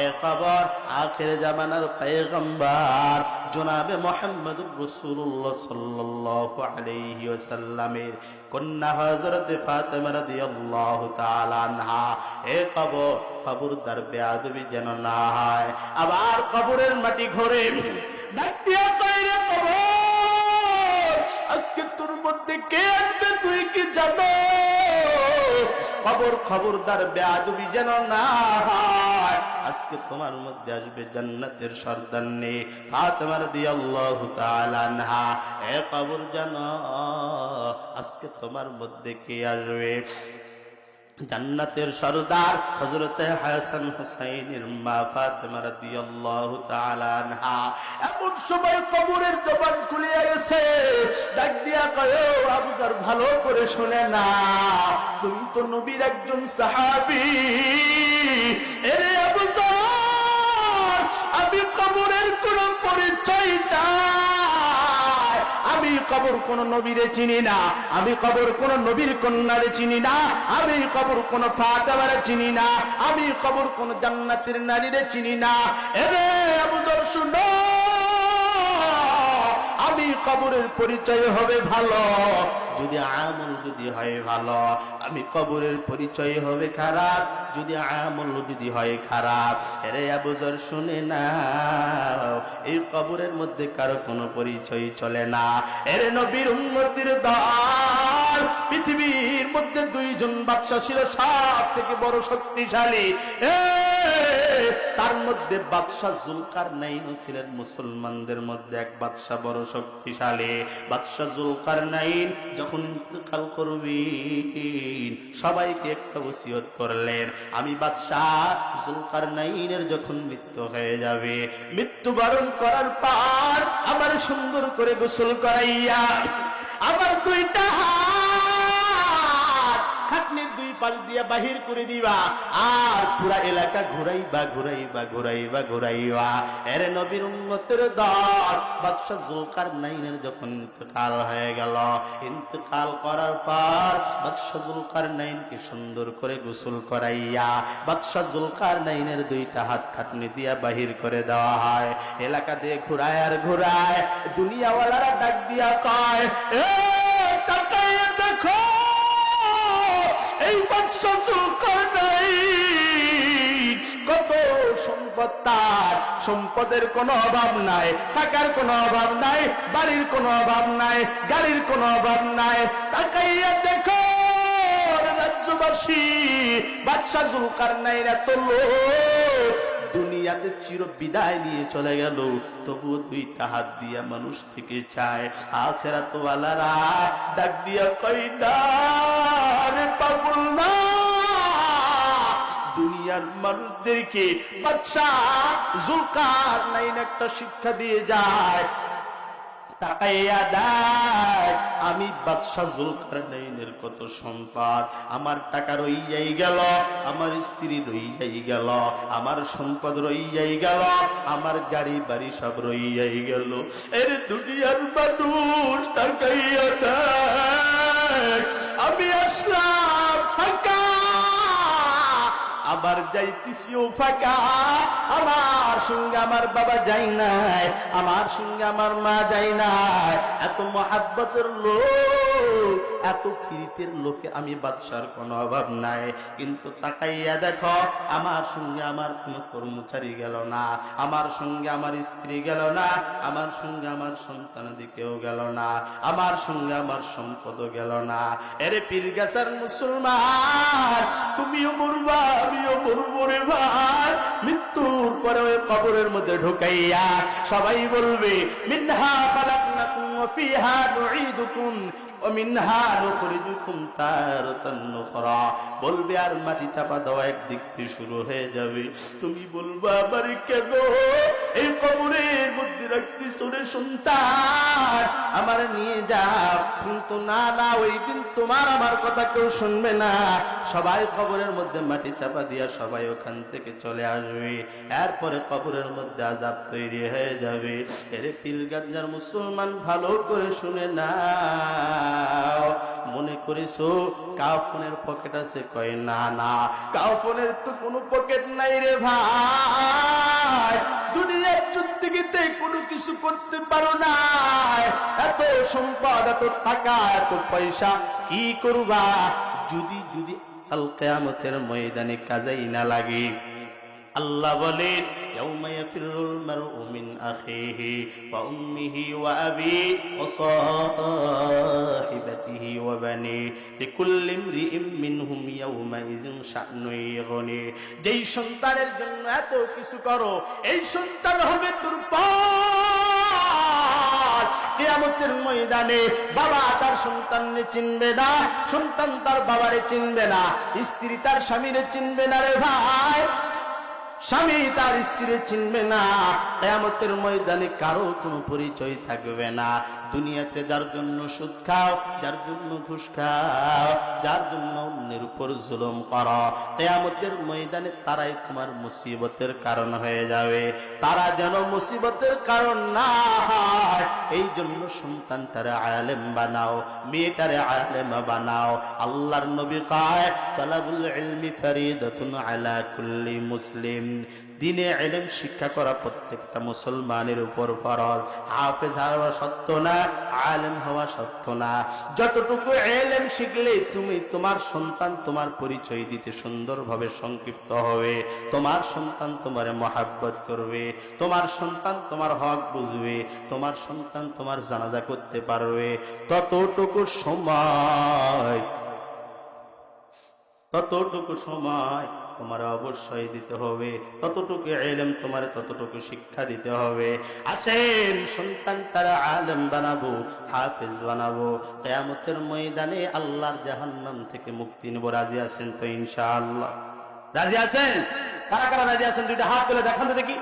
এ কবর আখিরে জামানার পয়গম্বর জনাবে মুহাম্মদুর রাসূলুল্লাহ সাল্লাল্লাহু আলাইহি ওয়াসাল্লামের কন্যা হযরত ফাতেমা রাদিয়াল্লাহু তাআলা আনহা। এ কবর খবরদার বেয়াদবি যেন না হয়। আবার কবরের মাটি ঘরে ডাক দিয়া কইরে, কবর আজকে তোর মধ্যে কে আসবে তুই কি জানো? কবর খবরদার বেয়াদবি যেন না হয়, আজকে তোমার মধ্যে আসবে জান্নাতের সর্দারনি ফাতেমা রাদিয়াল্লাহু তাআলা আনহা। এ কবর জানো আজকে তোমার মধ্যে কে আসবে? জান্নাতের সরদার হযরত হাসান হুসাইনের মা ফাতেমা রাদিয়াল্লাহু তাআলা আনহা। এমন সময় কবরের জবান খুলে গেছে, ডাক দিয়া কয়, আবু যার ভালো করে শুনে না, তুমি তো নবীর একজন সাহাবী। এরে আবু যার, আমি কবরের কোন পরিচয় নাই, আমি কবর কোন নবীরে চিনি না, আমি কবর কোন নবীর কন্যারে চিনি না, আমি কবর কোন ফাতেমারে চিনি না, আমি কবর কোন জান্নাতের নারীরে চিনি না। এরে আবু যর শুনো, আমি কবরের পরিচয় হবে ভালো যদি আমল যদি হয় ভালো, আমি কবরের পরিচয় হবে খারাপ যদি আমল যদি হয় খারাপ। এরে আবু যর শুনে না, এই কবরের মধ্যে কারো কোনো পরিচয় চলে না। এরে নবীর উম্মতের দল, পৃথিবীর মধ্যে দুইজন বাদশা ছিল সব থেকে বড় শক্তিশালী। তার মধ্যে বাদশা যুলকারনাইন ছিলেন মুসলমানদের মধ্যে এক বাদশা বড় শক্তিশালী। বাদশা যুলকারনাইন যখন ইন্তেকাল করবেন সবাইকে একটা ওসিয়ত করলেন, আমি বাদশা যুলকারনাইনের যখন মৃত্যু হয়ে যাবে, মৃত্যুবরণ করার পর আমার সুন্দর করে গোসল করাইয়া আমার দুইটা খাটনির দুই পাশ দিয়া বাহির করে দিবা, আর পুরা এলাকা ঘুরাইবা ঘুরাইবা ঘুরাইবা ঘুরাইবা। এরে নবীর উম্মতের দল, বাদশা যুলকারনাইনের যখন ইন্তেকাল হয়ে গেল, ইন্তেকাল করার পর বাদশা যুলকারনাইনকে সুন্দর করে গোসল করাইয়া বাদশা যুলকারনাইনের দুইটা হাত খাটনি দিয়া বাহির করে দেওয়া হয়। এলাকা দিয়ে ঘুরায় আর ঘুরায়, দুনিয়াওয়ালারা ডাক দিয়া কয়, এ তাকাইয়া দেখো এই বাদশা যুলকারনাইন কত সম্পদ, তার সম্পদের কোনো অভাব নাই, টাকার কোনো অভাব নাই, বাড়ির কোনো অভাব নাই, গাড়ির কোনো অভাব নাই। তাকাইয়া দেখো রাজ্যবাসী, বাদশা যুলকারনাইন এত লোক দুনিয়াতে চির বিদায় নিয়ে চলে গেল, তবুও দুইটা হাত দিয়া মানুষ থেকে চায়। আখিরাত ওয়ালারা ডাক দিয়া কই না রে পাগল না, দুনিয়ার মানুষদেরকে বাদশা যুলকারনাইন একটা শিক্ষা দিয়ে যায়। তাকাইয়া দেখ আমি বাদশা যুলকারনাইনের কত সম্পদ, আমার টাকা রইয়াই গেল, আমার স্ত্রী রইয়াই গেল, আমার সম্পদ রইয়াই গেল, আমার গাড়ি বাড়ি সব রইয়াই গেল। এর দুনিয়ার মানুষ তাকাইয়া দেখ আমি আসলাম ফাঁকা, আবার যাইতেছিও ফাঁকা, আমার সঙ্গে আমার বাবা যাই নাই, আমার সঙ্গে আমার মা যাই নাই। এত মহাব্বতের লোক, এত প্রীতির লোকে আমি বাদশার কোনো অভাব নাই, কিন্তু তাকাইয়া দেখো আমার সঙ্গে আমার কোনো কর্মচারী গেল না, আমার সঙ্গে আমার স্ত্রী গেল না, আমার সঙ্গে আমার সন্তানাদি কেউ গেল না, আমার সঙ্গে আমার সম্পদও গেল না। এরে পীরগাছার মুসলমান, তুমিও মরবা আমিও মরবো রে ভাই। মৃত্যুর পরে ওই কবরের মধ্যে ঢুকাইয়া সবাই বলবে মিনহা খালাকনাকুম ওয়া ফিহা নুঈদুকুম ওয়া মিনহা নুখরিজুকুম তারাতান উখরা। বলবে আর মাটি চাপা দেওয়া একদিক থেকে শুরু হয়ে যাবে। তুমি বলবা আবার কেন এই কবরের মধ্যে রাখতিস রে সন্তান, আমার নিয়ে যাও। কিন্তু না না, ওই দিন তোমার আমার কথা কেউ শুনবে না, সবাই কবরের মধ্যে মাটি চাপা দিয়া সবাই ওখান থেকে চলে আসবে। এরপরে কবরের মধ্যে আযাব তৈরি হয়ে যাবে। এরে পীরগাছার মুসলমান ভালো করে শুনে নাও, মনে করেছো কাফনের পকেট আছে? কয় না না, কাফনের তো কোনো পকেট নাই রে ভাই। দুনিয়ার জিন্দেগিতে কোনো কিছু করতে পারো না, এত সম্পদ, এত টাকা, এত পয়সা কি করবা যদি যদি কাল কিয়ামতের ময়দানে কাজেই না লাগে। আল্লাহ বলেন ইয়াউমা ইয়াফিরুল মারউ মিন আখিহি ওয়া উম্মিহি ওয়া আবিহি ওয়া সাহিবাতিহি ওয়া বানি লিকুল্লি ইমরিইম মিনহুম ইয়াউমা ইযিন শা'নুন ইগনি। যেই সন্তানের জন্য এত কিছু করো, এই সন্তান হবে তোর পর কিয়ামতের ময়দানে। বাবা তার সন্তানকে চিনবে না, সন্তান তার বাবারে চিনবে না, স্ত্রী তার স্বামীরে চিনবে না রে ভাই, স্বামী তার স্ত্রী চিনবে না, কিয়ামতের ময়দানে কারো কোনো পরিচয় থাকবে না। দুনিয়াতে যার জন্য সুদ খাও, যার জন্য ঘুষ খাও, যার জন্য অন্যের উপর জুলুম করো, কিয়ামতের ময়দানে তারাই তোমার মুসিবতের কারণ হয়ে যাবে। তারা যেন মুসিবতের কারণ না হয়, এই জন্য সন্তানটারে আলেম বানাও, মেয়েটারে আলেম বানাও। আল্লাহর নবী কয় তালাবুল ইলমি ফরিদাতুন আলা কুল্লি মুসলিম, দিনে ইলম শিক্ষা করা প্রত্যেকটা মুসলমানের উপর ফরজ। হাফেজ হওয়া সত্য না, আলেম হওয়া সত্য না। যতটুকু ইলম শিখলে তুমি তোমার সন্তান তোমার পরিচয় দিতে সুন্দরভাবে সংক্ষিপ্ত হবে, তোমার সন্তান তোমারে মহাব্বত করবে, তোমার সন্তান তোমার হক বুঝবে, তোমার সন্তান তোমার জানাজা করতে পারবে। ততটুকু সময় তোমার অবশ্যই দিতে হবে, ততটুকু ইলম তোমার ততটুকু শিক্ষা দিতে হবে। আসেন সন্তান তারা আলেম বানাবো, হাফেজ বানাবো, কিয়ামতের ময়দানে আল্লাহর জাহান্নাম থেকে মুক্তি নেব। রাজি আছেন তো ইনশাআল্লাহ? রাজি আছেন? কারা কারা রাজি আছেন দুইটা হাত তুলে দেখান তো দেখি।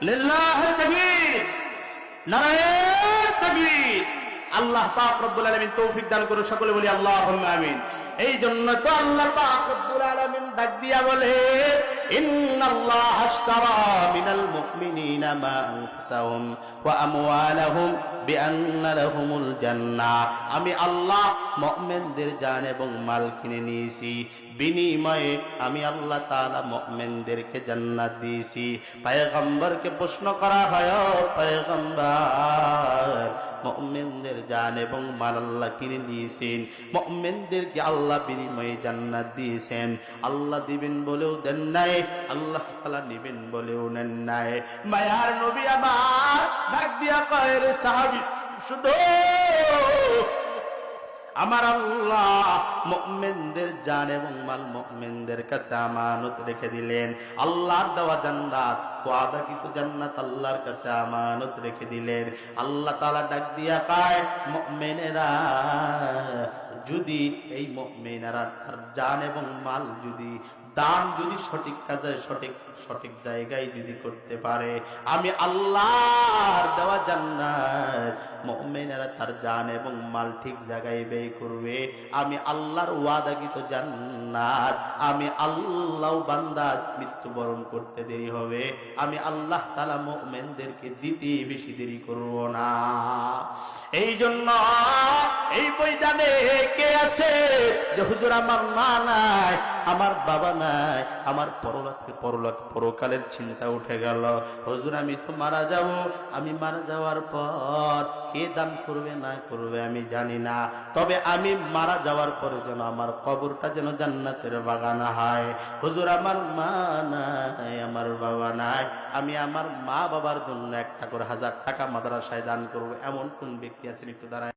লিল্লাহি তাকবীর, নারায়ে তাকবীর। আল্লাহ পাক রব্বুল আলামিন তৌফিক দান করুন, সকলে বলি আল্লাহুম্মা আমিন। এই জন্য তো আল্লাহ পাক রব্বুল আলামিন ডাক দিয়া বলে ইন্নাল্লাহ আশতারা মিনাল মুমিনিনা মা আনফুসাহুম ওয়া আমওয়ালাহুম বিআন্না লাহুমুল জান্নাহ। আমি আল্লাহ মুমিনদের জান এবং মাল কিনে নিয়েছি, বিনিময়ে আমি আল্লাহ তাআলা মুমিনদেরকে জান্নাত দিয়েছি। পয়গম্বরকে প্রশ্ন করা হয়, পয়গম্বর মুমিনদের জান এবং মাল আল্লাহ কিনে নিয়েছেন, মুমিনদেরকে আল্লাহ বিনিময়ে জান্নাত দিয়েছেন। আল্লাহ দিবেন বলেও দেন নাই, আল্লাহ তাআলা নিবেন বলেও নেন নাই। মায়ার নবী আমার ডাক দিয়া কয় রে সাহাবী শুনো, আমার আল্লাহ মুমিনদের জান এবং মাল মুমিনদের কাছে আমানত রেখে দিলেন। আল্লাহর দেওয়া জান্নাত, ওয়াদাকৃত জান্নাত আল্লাহর কাছে আমানত রেখে দিলেন। আল্লাহ তাআলা ডাক দিয়া কয় মুমিনেরা, যদি এই মুমিনেরা তার জান এবং মাল যদি দান যদি সঠিক কাজে সঠিক জায়গায় যদি করতে পারে, আমি আল্লাহর দেওয়া জান্নাত মুমিনেরা তার জান এবং মাল ঠিক জায়গায় ব্যয় করবে, আমি আল্লাহর ওয়াদাকৃত জান্নাত আমি আল্লাহ বান্দা মৃত্যুবরণ করতে দেরি হবে, আমি আল্লাহ তাআলা মুমিনদেরকে দিতে বেশি দেরি করব না। এই জন্য এই ময়দানে কে আছে যে হুজুর আমার মা নাই, আমার বাবা নাই, আমার পরকালের চিন্তা উঠে গেল, হুজুর আমি তো মারা যাব, আমি মারা যাওয়ার পর কে দান করবে না করবে আমি জানি না, তবে আমি মারা যাওয়ার পরে যেন আমার কবরটা যেন জান্নাতের বাগান হয়। হুজুর আমার মা নাই, আমার বাবা নাই, আমি আমার মা বাবার জন্য 1 করে 1000 টাকা মাদ্রাসায় দান করব, এমন কোন ব্যক্তি আছেন? একটু দাঁড়ায়।